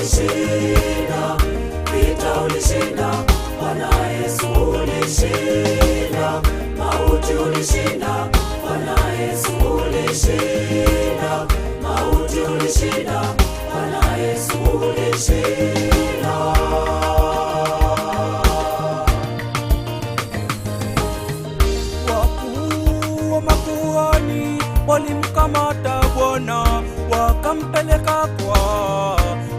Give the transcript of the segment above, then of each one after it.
ulishinda, vita ulishinda, Bwana Yesu ulishinda, mauti ulishinda, Bwana Yesu ulishinda, mauti ulishinda, Bwana Yesu ulishinda. Wakuu wa makuhani walimkamata Bwana wakampeleka kwa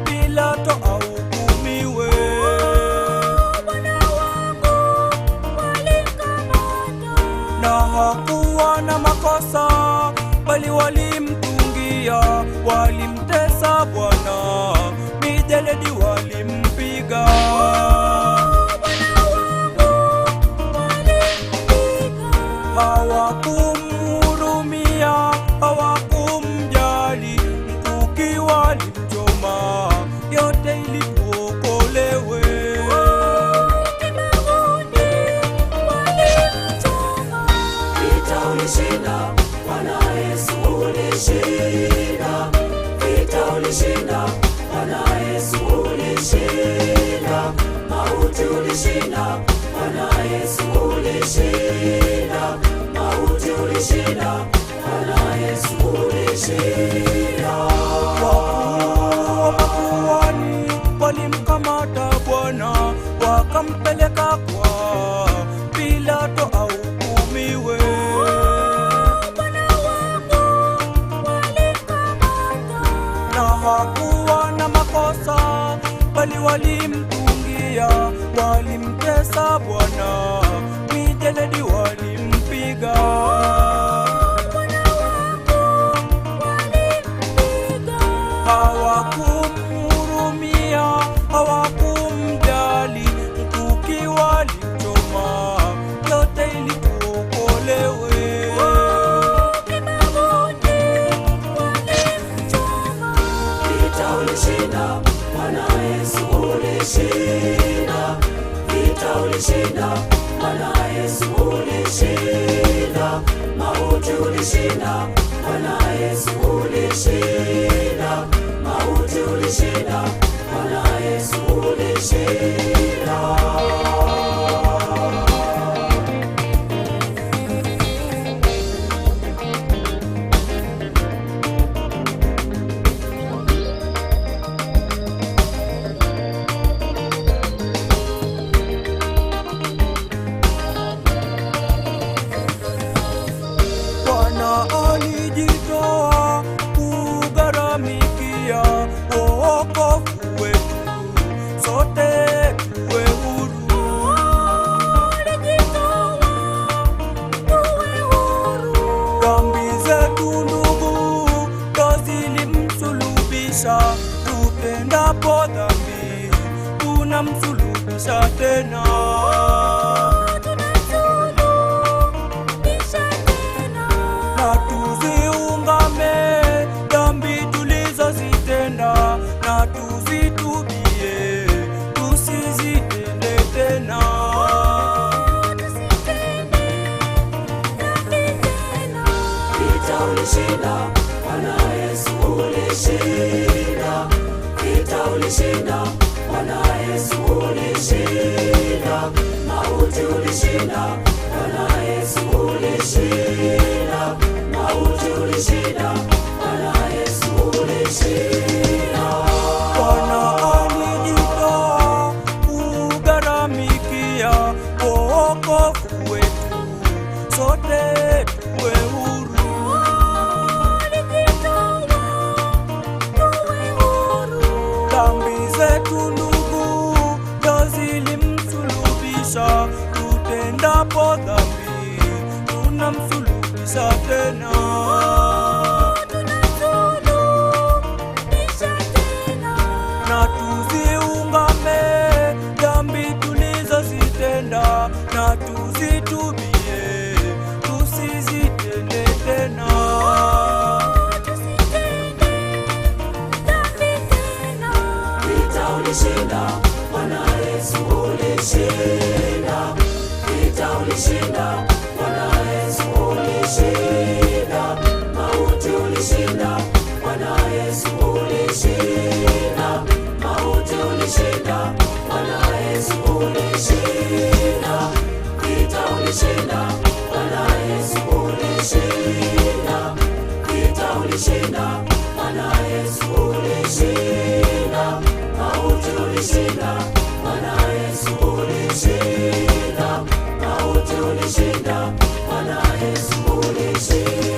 Pilato ahukumiwe. Bwana wangu walimkamata, na hakuwa na makosa, bali walimtungia, walimtesa Bwana, mijeledi walimpiga. Hawakumhurumia, hawakumjali, mkuki walimchoma, yote ili tuokolewe. Vita ulishinda, Bwana Yesu ulishinda, vita ulishinda, Bwana Yesu ulishinda, mauti ulishinda, Bwana Yesu ulishinda, mauti ulishinda, Bwana Yesu ulishinda. Wakuu wa makuhani walimkamata Bwana wakampeleka kwa Pilato ahukumiwe. Bwana wangu walimkamata, na hakuwa na makosa, bali walimtungia, walimtesa Bwana, mijeledi walimpiga. Hawakumhurumia, hawakumjali, mkuki walimchoma, yote ili tuokolewe. Vita ulishinda, Bwana Yesu ulishinda, vita ulishinda, Bwana Yesu ulishinda, mauti ulishinda, Bwana Yesu ulishinda, mauti ulishinda, Bwana Yesu ulishinda. Bwana alijitoa kugharamikia wokovu wetu, sote tuwe huru. Dhambi zetu ndugu, ndo zilimsulubisha, tutendapo dhambi tunamsulubisha tena. Na tuziungame dhambi tulizozitenda, na tuzitubie, tusizitende tena. Vita ulishinda, Bwana Yesu ulishinda, vita ulishinda, Bwana Yesu ulishinda, mauti ulishinda, Bwana Yesu ulishinda, mauti ulishinda, Bwana Yesu ulishinda. Bwana alijitoa kugharamikia wokovu wetu, sote tuwe huru. Dhambi zetu ndugu, ndo zilimsulubisha, tutendapo dhambi tunamsulubisha tena. Na tuziungame dhambi tulizozitenda, na tuzitubie, tusizitende tena. Vita ulishinda, Bwana Yesu ulishinda, vita ulishinda, Bwana Yesu ulishinda, mauti ulishinda, Bwana Yesu ulishinda, ulishinda, Bwana Yesu ulishinda. Vita ulishinda, Bwana Yesu ulishinda. Mauti ulishinda, Bwana Yesu ulishinda. Mauti ulishinda, Bwana Yesu ulishinda.